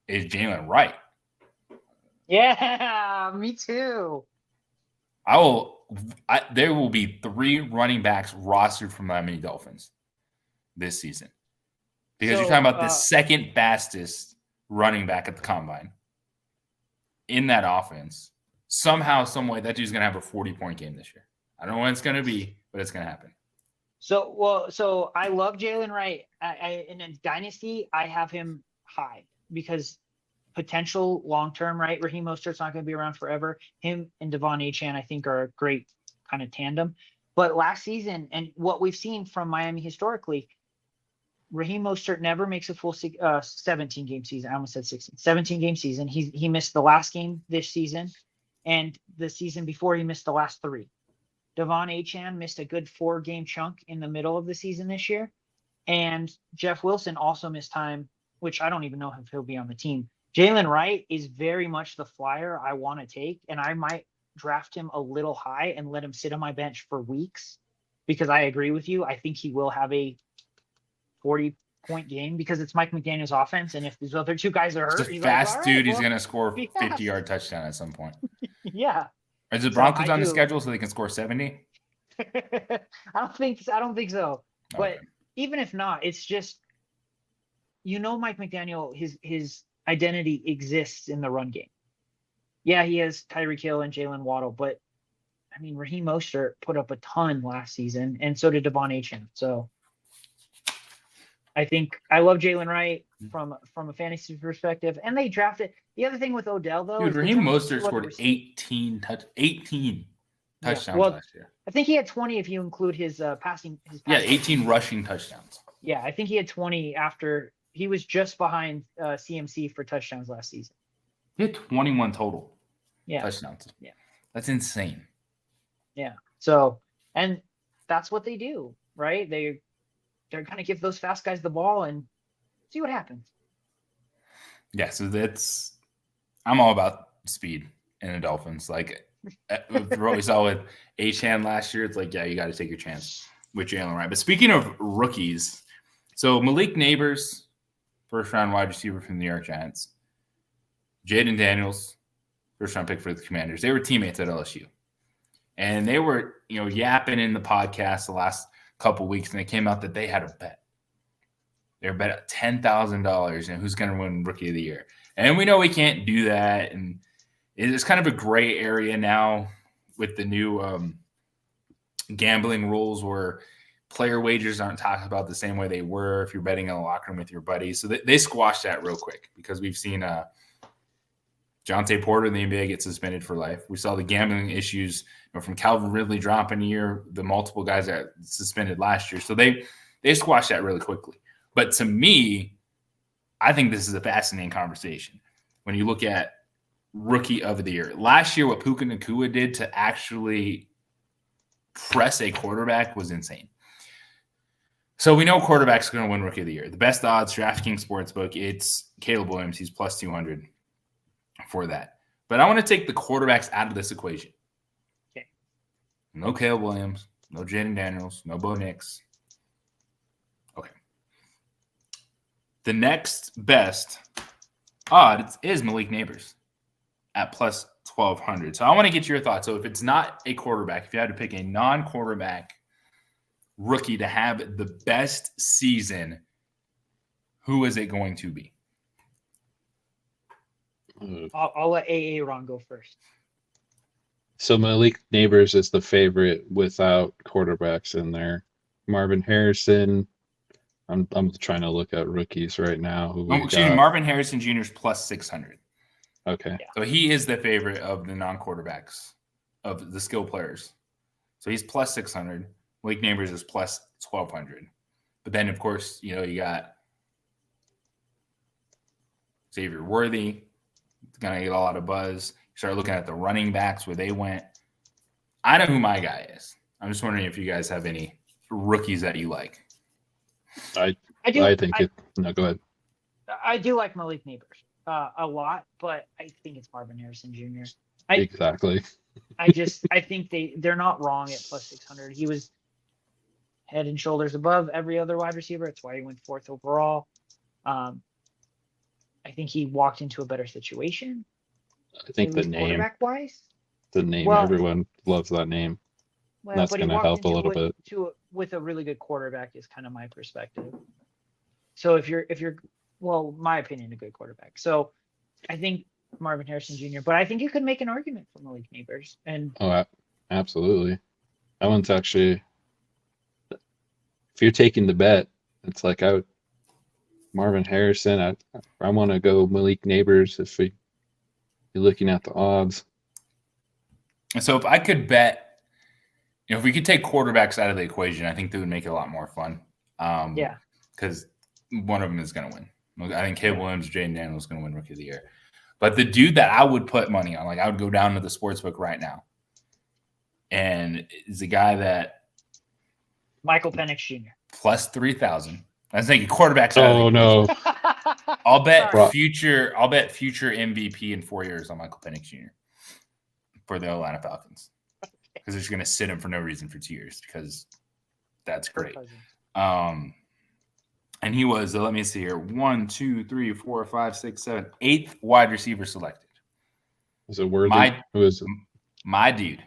Speaker 1: is Jalen Wright.
Speaker 3: Yeah, me too.
Speaker 1: There will be 3 running backs rostered from the Miami Dolphins. this season. Because you're talking about the second fastest running back at the combine in that offense. Somehow, some way, that dude's going to have a 40-point game this year. I don't know when it's going to be, but it's going to happen.
Speaker 3: So I love Jalen Wright. In a dynasty, I have him high because potential long-term, right? Raheem Mostert's not going to be around forever. Him and Devon Achane, I think, are a great kind of tandem. But last season, and what we've seen from Miami historically, Raheem Mostert never makes a full 17-game season. I almost said 16. 17-game season. He missed the last game this season, and the season before he missed the last 3. Devon Achane missed a good 4-game chunk in the middle of the season this year, and Jeff Wilson also missed time, which I don't even know if he'll be on the team. Jalen Wright is very much the flyer I want to take, and I might draft him a little high and let him sit on my bench for weeks because I agree with you. I think he will have a 40-point game because it's Mike McDaniel's offense, and if these other 2 guys are hurt,
Speaker 1: he's a fast dude. He's going to score 50-yard touchdown at some point.
Speaker 3: Yeah.
Speaker 1: Is the Broncos on the schedule so they can score 70?
Speaker 3: I don't think so. But even if not, it's just, Mike McDaniel, his identity exists in the run game. Yeah, he has Tyreek Hill and Jalen Waddle, but I mean, Raheem Mostert put up a ton last season, and so did Devon Achane. So I think I love Jalen Wright from a fantasy perspective, and they drafted. The other thing with Odell, though,
Speaker 1: dude, Raheem Mostert scored 18 touchdowns last year.
Speaker 3: I think he had 20 if you include his passing.
Speaker 1: 18 rushing touchdowns.
Speaker 3: Yeah, I think he had 20 after he was just behind CMC for touchdowns last season.
Speaker 1: He had 21 total touchdowns.
Speaker 3: Yeah,
Speaker 1: that's insane.
Speaker 3: Yeah. So, and that's what they do, right? They're going to give those fast guys the ball and see what happens.
Speaker 1: Yeah, so I'm all about speed in the Dolphins. Like what we saw with Achane last year, it's like, yeah, you got to take your chance with Jalen Wright. But speaking of rookies, so Malik Neighbors, first-round wide receiver from the New York Giants. Jaden Daniels, first-round pick for the Commanders. They were teammates at LSU. And they were, yapping in the podcast the last couple weeks, and it came out that they had a bet. They were bet at $10,000 and who's going to win Rookie of the Year. And we know we can't do that. And it's kind of a gray area now with the new gambling rules where player wagers aren't talked about the same way they were if you're betting in the locker room with your buddies. So they squashed that real quick because we've seen Jonte Porter in the NBA get suspended for life. We saw the gambling issues from Calvin Ridley dropping a year, the multiple guys that suspended last year. So they squashed that really quickly. But to me, I think this is a fascinating conversation when you look at Rookie of the Year. Last year, what Puka Nacua did to actually press a quarterback was insane. So we know quarterbacks are going to win Rookie of the Year. The best odds, DraftKings Sportsbook, it's Caleb Williams. He's plus 200 for that. But I want to take the quarterbacks out of this equation.
Speaker 3: Okay.
Speaker 1: No Caleb Williams, no Jaden Daniels, no Bo Nix. Okay. The next best odds is Malik Neighbors at plus 1,200. So I want to get your thoughts. So if it's not a quarterback, if you had to pick a non-quarterback rookie to have the best season, who is it going to be?
Speaker 3: I'll let Ron go first.
Speaker 2: So Malik Neighbors is the favorite without quarterbacks in there. Marvin Harrison. I'm trying to look at rookies right now.
Speaker 1: Marvin Harrison Jr. is plus 600.
Speaker 2: Okay.
Speaker 3: Yeah.
Speaker 1: So he is the favorite of the non-quarterbacks, of the skill players. So he's plus 600. Malik Neighbors is plus 1,200. But then, of course, you got Xavier Worthy. It's going to get a lot of buzz. You start looking at the running backs where they went. I know who my guy is. I'm just wondering if you guys have any rookies that you like.
Speaker 2: I think no, go ahead.
Speaker 3: I do like Malik Neighbors a lot, but I think it's Marvin Harrison Jr.
Speaker 2: Exactly.
Speaker 3: I think they're not wrong at plus 600. He was head and shoulders above every other wide receiver. That's why he went 4th overall. I think he walked into a better situation.
Speaker 2: I think the name,
Speaker 3: quarterback wise.
Speaker 2: everyone loves that name.
Speaker 3: Well,
Speaker 2: that's going to help a little bit.
Speaker 3: With a really good quarterback is kind of my perspective. So if you're, well, my opinion, a good quarterback. So I think Marvin Harrison Jr., but I think you could make an argument for Malik Neighbors. And
Speaker 2: absolutely. That one's actually, if you're taking the bet, it's like Marvin Harrison. I want to go Malik Neighbors if you're looking at the odds.
Speaker 1: So if I could bet, if we could take quarterbacks out of the equation, I think that would make it a lot more fun.
Speaker 3: Yeah.
Speaker 1: Because one of them is going to win. I think Caleb Williams, Jaden Daniels is going to win Rookie of the Year. But the dude that I would put money on, like I would go down to the sportsbook right now, and is a guy that
Speaker 3: Michael Penix Jr.
Speaker 1: plus 3,000. I was thinking quarterbacks.
Speaker 2: Oh no!
Speaker 1: I'll bet future MVP in 4 years on Michael Penix Jr. for the Atlanta Falcons. Because they're just going to sit him for no reason for 2 years because that's great. And he was, let me see here, 1, 2, 3, 4, 5, 6, 7, 8th wide receiver selected.
Speaker 2: Was it Worthy? Who is it?
Speaker 1: My dude,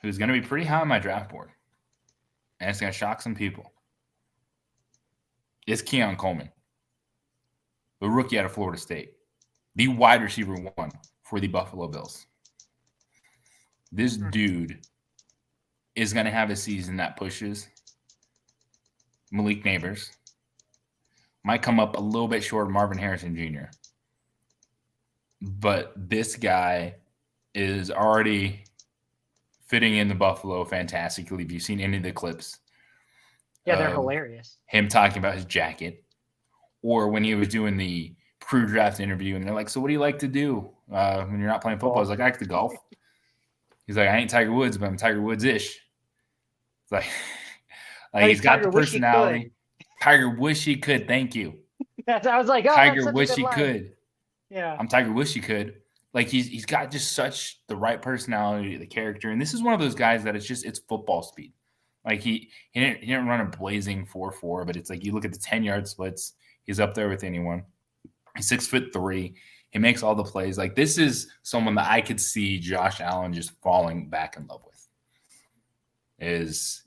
Speaker 1: who's going to be pretty high on my draft board, and it's going to shock some people, is Keon Coleman, the rookie out of Florida State, the wide receiver 1 for the Buffalo Bills. This dude is going to have a season that pushes Malik Neighbors. Might come up a little bit short of Marvin Harrison Jr. But this guy is already fitting in the Buffalo fantastically. Have you seen any of the clips?
Speaker 3: Yeah, they're hilarious.
Speaker 1: Him talking about his jacket. Or when he was doing the pre-draft interview, and they're like, so what do you like to do when you're not playing football? He's like, I like to golf. He's like, I ain't Tiger Woods, but I'm Tiger Woods-ish. It's like he's got the personality. Tiger wish he could. Thank you.
Speaker 3: I was like, oh,
Speaker 1: Tiger wish he could.
Speaker 3: Yeah.
Speaker 1: I'm Tiger wish he could. Like he's got just such the right personality, the character, and this is one of those guys that it's football speed. Like he didn't run a blazing 4.4, but it's like you look at the 10-yard splits, he's up there with anyone. He's 6'3". He makes all the plays. Like this is someone that I could see Josh Allen just falling back in love with. Is,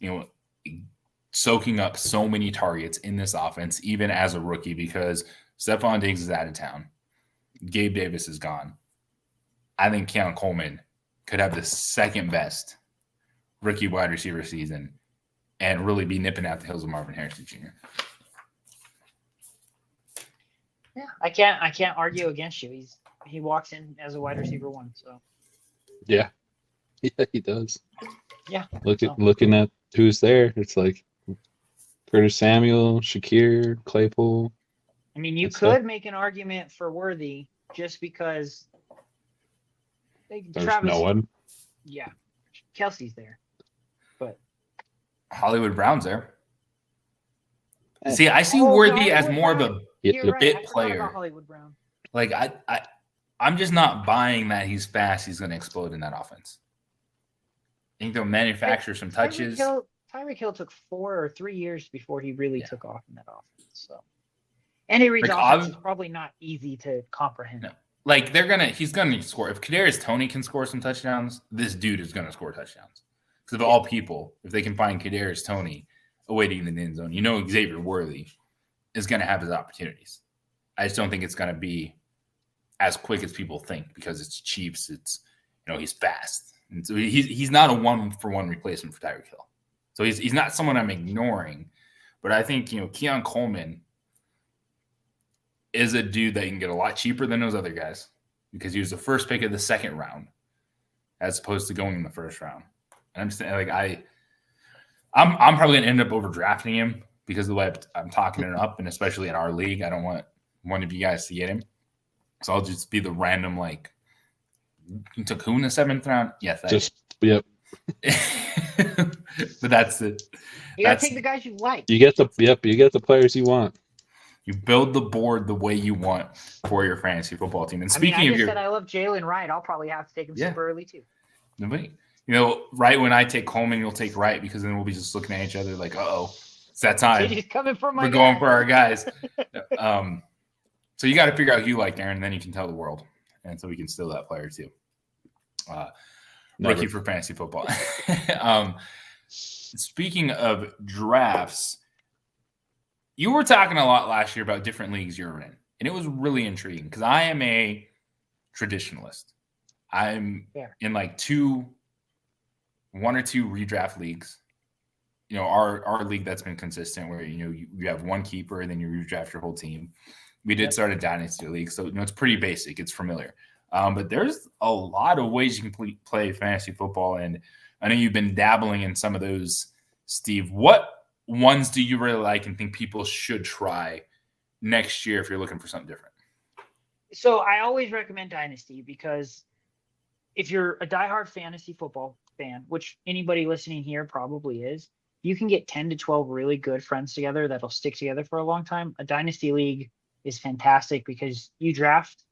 Speaker 1: soaking up so many targets in this offense, even as a rookie, because Stephon Diggs is out of town. Gabe Davis is gone. I think Keon Coleman could have the second best rookie wide receiver season and really be nipping at the heels of Marvin Harrison Jr.
Speaker 3: Yeah, I can't argue against you. He walks in as a wide receiver 1, so.
Speaker 2: Yeah, he does.
Speaker 3: Yeah.
Speaker 2: Looking at who's there, it's like Curtis Samuel, Shakir, Claypool.
Speaker 3: I mean, you could make an argument for Worthy just because
Speaker 2: there's no one.
Speaker 3: Yeah, Kelsey's there, but
Speaker 1: Hollywood Brown's there. See, I see Worthy as more of a bit player.
Speaker 3: Hollywood Brown.
Speaker 1: Like I'm just not buying that he's fast. He's going to explode in that offense. I think they'll manufacture some touches.
Speaker 3: Tyreek Hill took 4 or 3 years before he really took off in that offense. So, Andy Reid's offense is probably not easy to comprehend.
Speaker 1: No. Like he's gonna score. If Kadarius Toney can score some touchdowns, this dude is gonna score touchdowns. Because of all people, if they can find Kadarius Toney awaiting in the end zone, Xavier Worthy is gonna have his opportunities. I just don't think it's gonna be as quick as people think because it's Chiefs. It's he's fast, and so he's not a 1-for-1 replacement for Tyreek Hill. So he's not someone I'm ignoring, but I think Keon Coleman is a dude that you can get a lot cheaper than those other guys because he was the first pick of the second round as opposed to going in the first round. And I'm just saying, I'm probably gonna end up overdrafting him because of the way I'm talking it up, and especially in our league, I don't want one of you guys to get him. So I'll just be the random you took who in the 7th round? Yes,
Speaker 2: yep.
Speaker 1: But that's it.
Speaker 3: You gotta take the guys you like.
Speaker 2: You get the players you want.
Speaker 1: You build the board the way you want for your fantasy football team. And speaking
Speaker 3: I said I love Jalen Wright. I'll probably have to take him super early too.
Speaker 1: Right when I take Coleman, you'll take Wright because then we'll be just looking at each other like, it's that time.
Speaker 3: He's coming for my
Speaker 1: We're going for our guys. So you got to figure out who you like, Aaron, and then you can tell the world. And so we can steal that player too. Rookie for fantasy football. Speaking of drafts, you were talking a lot last year about different leagues you were in, and it was really intriguing because I am a traditionalist. I'm in like one or two redraft leagues. You know, our league that's been consistent where, you know, you have one keeper and then you redraft your whole team. We did start a dynasty league, so, you know, it's pretty basic. It's familiar. But there's a lot of ways you can play fantasy football, and I know you've been dabbling in some of those, Steve. What ones do you really like and think people should try next year if you're looking for something different?
Speaker 3: So I always recommend Dynasty because if you're a diehard fantasy football fan, which anybody listening here probably is, you can get 10 to 12 really good friends together that'll stick together for a long time. A Dynasty league is fantastic because you draft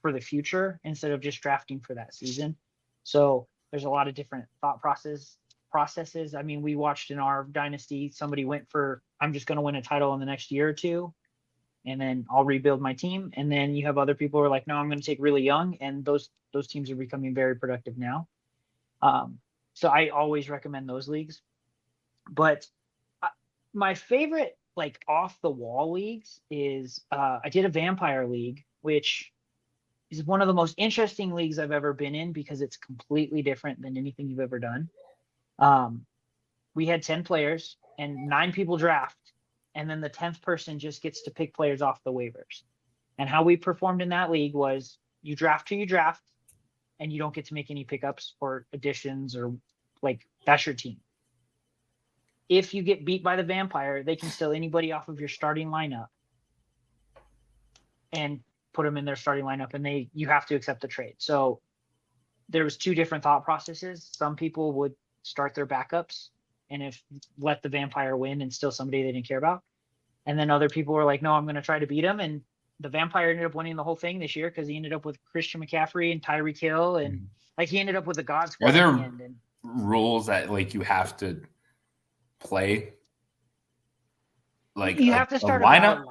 Speaker 3: for the future instead of just drafting for that season. So there's a lot of different thought processes. I mean, we watched in our Dynasty, somebody went for, I'm just going to win a title in the next year or two, and then I'll rebuild my team. And then you have other people who are like, no, I'm going to take really young. And those teams are becoming very productive now. So I always recommend those leagues. But my favorite, like, off the wall leagues is I did a vampire league, which is one of the most interesting leagues I've ever been in because it's completely different than anything you've ever done. We had 10 players and 9 people draft, and then the 10th person just gets to pick players off the waivers. And how we performed in that league was you draft who you draft, and you don't get to make any pickups or additions, or like, that's your team. If you get beat by the vampire, they can steal anybody off of your starting lineup and put them in their starting lineup, and you have to accept the trade. So there was 2 different thought processes. Some people would start their backups and let the vampire win and still somebody they didn't care about. And then other people were like, no, I'm going to try to beat him. And the vampire ended up winning the whole thing this year because he ended up with Christian McCaffrey and Tyreek Hill, and like, he ended up with the God Squad.
Speaker 1: Are there rules that, like, you have to play? Like,
Speaker 3: you have to start a lineup.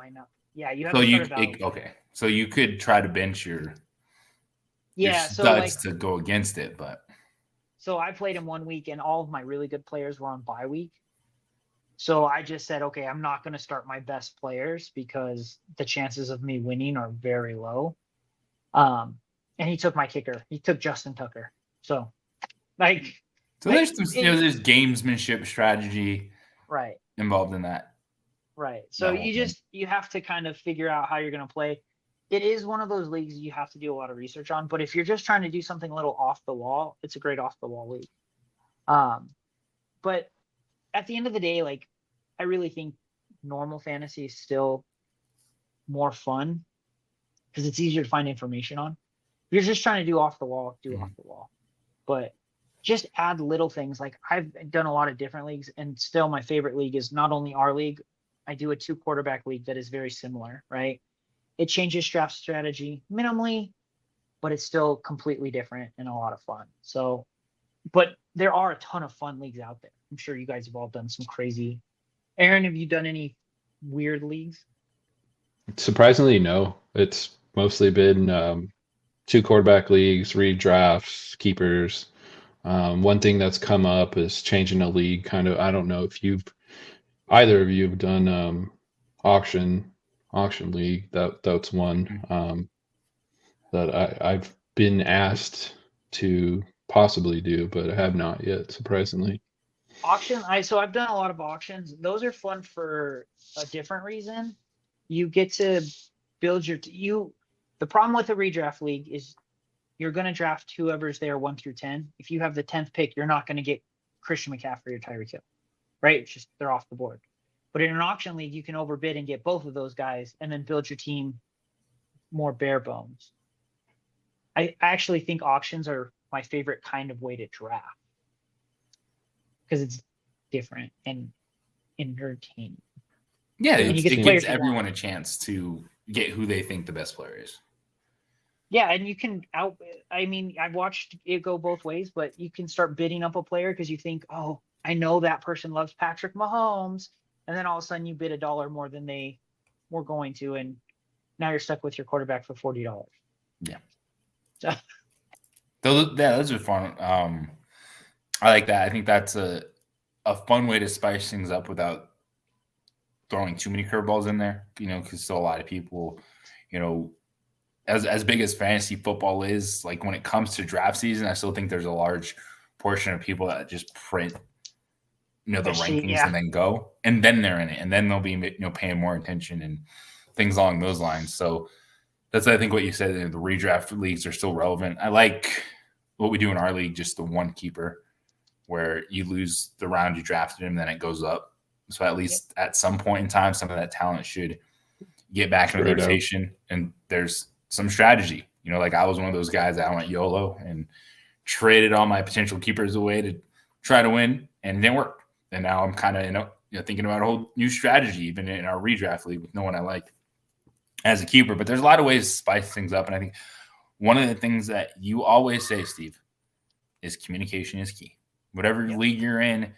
Speaker 3: Yeah, you have to start a lineup.
Speaker 1: Okay, so you could try to bench your studs to go against it, but.
Speaker 3: So I played in 1 week, and all of my really good players were on bye week. So I just said, okay, I'm not going to start my best players because the chances of me winning are very low. And he took my kicker. He took Justin Tucker. So, like,
Speaker 1: so there's there's gamesmanship strategy involved in that.
Speaker 3: Right. So you have to kind of figure out how you're going to play. It is one of those leagues you have to do a lot of research on, but if you're just trying to do something a little off the wall, it's a great off the wall league. But at the end of the day, like, I really think normal fantasy is still more fun because it's easier to find information on. If you're just trying to do off the wall, off the wall. But just add little things. Like, I've done a lot of different leagues, and still my favorite league is not only our league. I do a 2 quarterback league that is very similar, right? It changes draft strategy minimally, but it's still completely different and a lot of fun. So, but there are a ton of fun leagues out there. I'm sure you guys have all done some crazy. Aaron, have you done any weird leagues?
Speaker 2: Surprisingly, no. It's mostly been 2 quarterback leagues, redrafts, keepers. One thing that's come up is changing a league. Kind of, I don't know if either of you have done auction league. That's one that I've been asked to possibly do, but I have not yet, surprisingly.
Speaker 3: So I've done a lot of auctions. Those are fun for a different reason. You get to build the problem with a redraft league is you're going to draft whoever's there 1 through 10. If you have the 10th pick, you're not going to get Christian McCaffrey or Tyreek Hill, right? It's just, they're off the board. But in an auction league, you can overbid and get both of those guys and then build your team more bare bones. I actually think auctions are my favorite kind of way to draft because it's different and entertaining.
Speaker 1: Yeah, it gives everyone a chance to get who they think the best player is.
Speaker 3: Yeah, and you can I've watched it go both ways, but you can start bidding up a player because you think, oh, I know that person loves Patrick Mahomes. And then all of a sudden you bid $1 more than they were going to, and now you're stuck with your quarterback for $40.
Speaker 1: Yeah.
Speaker 3: So,
Speaker 1: Those are fun. I like that. I think that's a fun way to spice things up without throwing too many curveballs in there, because still a lot of people, as big as fantasy football is, like when it comes to draft season, I still think there's a large portion of people that just print, the rankings and then go, and then they're in it, and then they'll be, paying more attention and things along those lines. So that's, I think, what you said. The redraft leagues are still relevant. I like what we do in our league, just the one keeper, where you lose the round you drafted him, then it goes up. So at least at some point in time, some of that talent should get back into the rotation, and there's some strategy. Like I was one of those guys that I went YOLO and traded all my potential keepers away to try to win, and it didn't work. And now I'm kind of, thinking about a whole new strategy, even in our redraft league with no one I like as a keeper. But there's a lot of ways to spice things up. And I think one of the things that you always say, Steve, is communication is key. Whatever league you're in,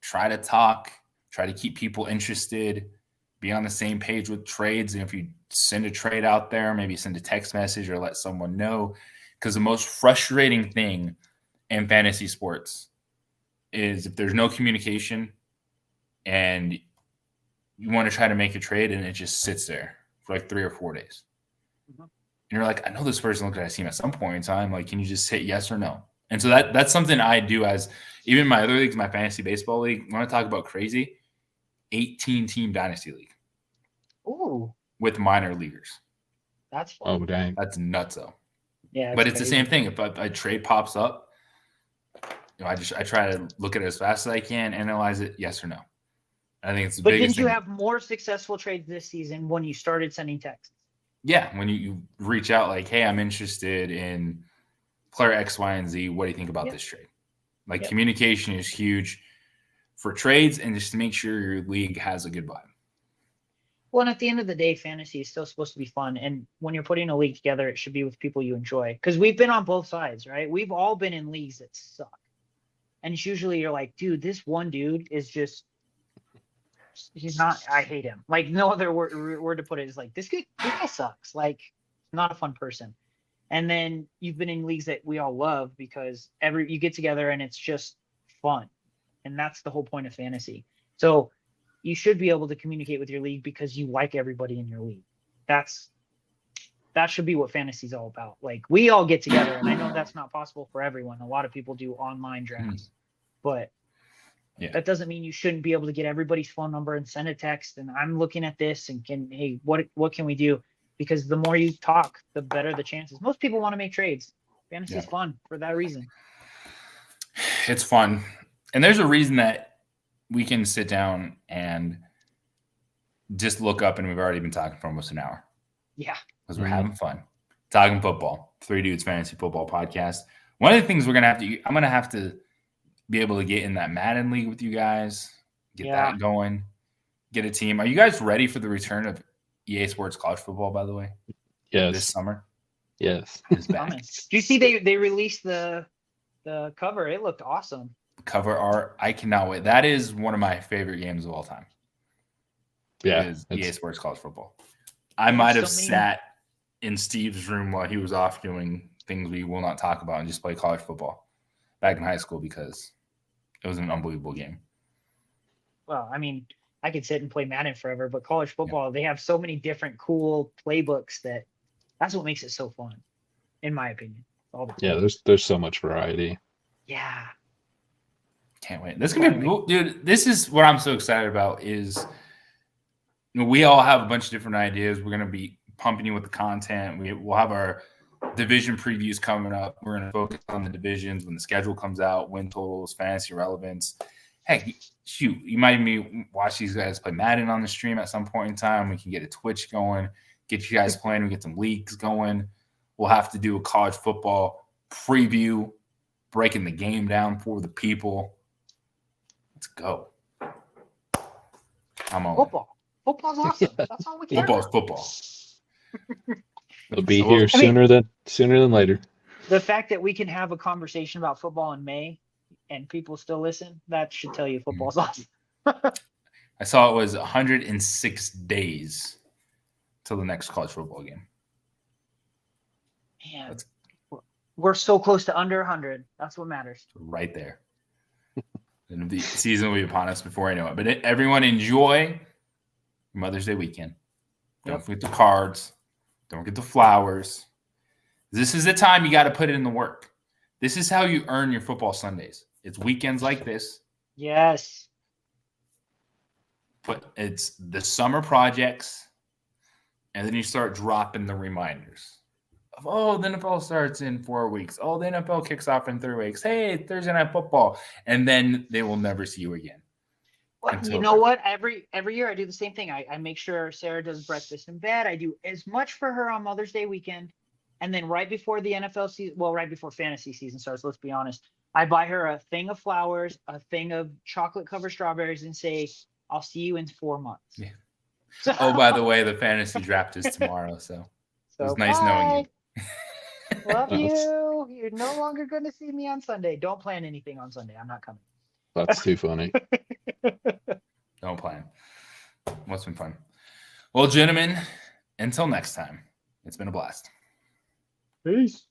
Speaker 1: try to talk, try to keep people interested, be on the same page with trades. And if you send a trade out there, maybe send a text message or let someone know. Because the most frustrating thing in fantasy sports is if there's no communication and you want to try to make a trade and it just sits there for like 3 or 4 days. Mm-hmm. And you're like, I know this person looked at his team at some point in time. Like, can you just hit yes or no? And so that's something I do as even my other leagues, my fantasy baseball league. When I talk about crazy, 18-team dynasty league.
Speaker 3: Ooh. With
Speaker 1: minor leaguers.
Speaker 3: That's fun.
Speaker 2: Oh, dang.
Speaker 1: That's nutso.
Speaker 3: Yeah.
Speaker 1: But it's crazy. The same thing. If a trade pops up, I try to look at it as fast as I can, analyze it, yes or no. I think it's the biggest thing.
Speaker 3: But didn't you have more successful trades this season when you started sending texts?
Speaker 1: Yeah, when you reach out like, hey, I'm interested in player X, Y, and Z. What do you think about this trade? Like communication is huge for trades and just to make sure your league has a good vibe.
Speaker 3: Well, and at the end of the day, fantasy is still supposed to be fun. And when you're putting a league together, it should be with people you enjoy. Because we've been on both sides, right? We've all been in leagues that suck. And it's usually you're like, dude, this one dude is just, he's not, I hate him. Like no other word to put it is like, this guy sucks. Like not a fun person. And then you've been in leagues that we all love because you get together and it's just fun. And that's the whole point of fantasy. So you should be able to communicate with your league because you like everybody in your league. That should be what fantasy is all about. Like we all get together, and I know that's not possible for everyone. A lot of people do online drafts, but that doesn't mean you shouldn't be able to get everybody's phone number and send a text. And I'm looking at this and hey, what can we do? Because the more you talk, the better the chances. Most people want to make trades. Fantasy is fun for that reason.
Speaker 1: It's fun, and there's a reason that we can sit down and just look up, and we've already been talking for almost an hour.
Speaker 3: Yeah.
Speaker 1: Because we're having fun. Talking football. 3 Dudes Fantasy Football Podcast. One of the things I'm going to have to be able to get in that Madden League with you guys, get that going, get a team. Are you guys ready for the return of EA Sports College Football, by the way?
Speaker 2: Yes.
Speaker 1: This summer?
Speaker 2: Yes.
Speaker 1: It's back.
Speaker 3: Do you see they released the cover? It looked awesome.
Speaker 1: Cover art. I cannot wait. That is one of my favorite games of all time.
Speaker 2: Yeah.
Speaker 1: Is EA Sports College Football. I might have sat in Steve's room while he was off doing things we will not talk about and just play college football back in high school because it was an unbelievable game.
Speaker 3: Well, I mean, I could sit and play Madden forever, but college football, they have so many different cool playbooks that's what makes it so fun, in my opinion.
Speaker 2: There's so much variety.
Speaker 3: Yeah.
Speaker 1: Can't wait. This is gonna be cool. Dude, this is what I'm so excited about is we all have a bunch of different ideas. We're going to be pumping you with the content. We'll have our division previews coming up. We're going to focus on the divisions when the schedule comes out, win totals, fantasy relevance. Heck, shoot, you might even watch these guys play Madden on the stream at some point in time. We can get a Twitch going, get you guys playing. We get some leagues going. We'll have to do a college football preview, breaking the game down for the people. Let's go. I'm on
Speaker 3: football. Football's awesome. That's all we care about.
Speaker 1: Football.
Speaker 2: It'll be here sooner than later.
Speaker 3: The fact that we can have a conversation about football in May and people still listen, that should tell you football's awesome.
Speaker 1: I saw it was 106 days till the next college football game.
Speaker 3: Man, We're so close to under 100. That's what matters.
Speaker 1: Right there. And the season will be upon us before I know it. But everyone enjoy Mother's Day weekend. Don't forget the cards. Don't forget the flowers. This is the time you got to put it in the work. This is how you earn your football Sundays. It's weekends like this.
Speaker 3: Yes.
Speaker 1: But it's the summer projects, and then you start dropping the reminders. Oh, the NFL starts in 4 weeks. Oh, the NFL kicks off in 3 weeks. Hey, Thursday night football. And then they will never see you again.
Speaker 3: Well, you know what? Every year I do the same thing. I make sure Sarah does breakfast in bed. I do as much for her on Mother's Day weekend. And then right before the NFL season, well, right before fantasy season starts, let's be honest, I buy her a thing of flowers, a thing of chocolate covered strawberries, and say, I'll see you in 4 months.
Speaker 1: Yeah. Oh, by the way, the fantasy draft is tomorrow. So it was nice knowing you.
Speaker 3: Love you. You're no longer going to see me on Sunday. Don't plan anything on Sunday. I'm not coming.
Speaker 2: That's too funny.
Speaker 1: Don't plan. Must have been fun. Well, gentlemen, until next time, it's been a blast.
Speaker 3: Peace.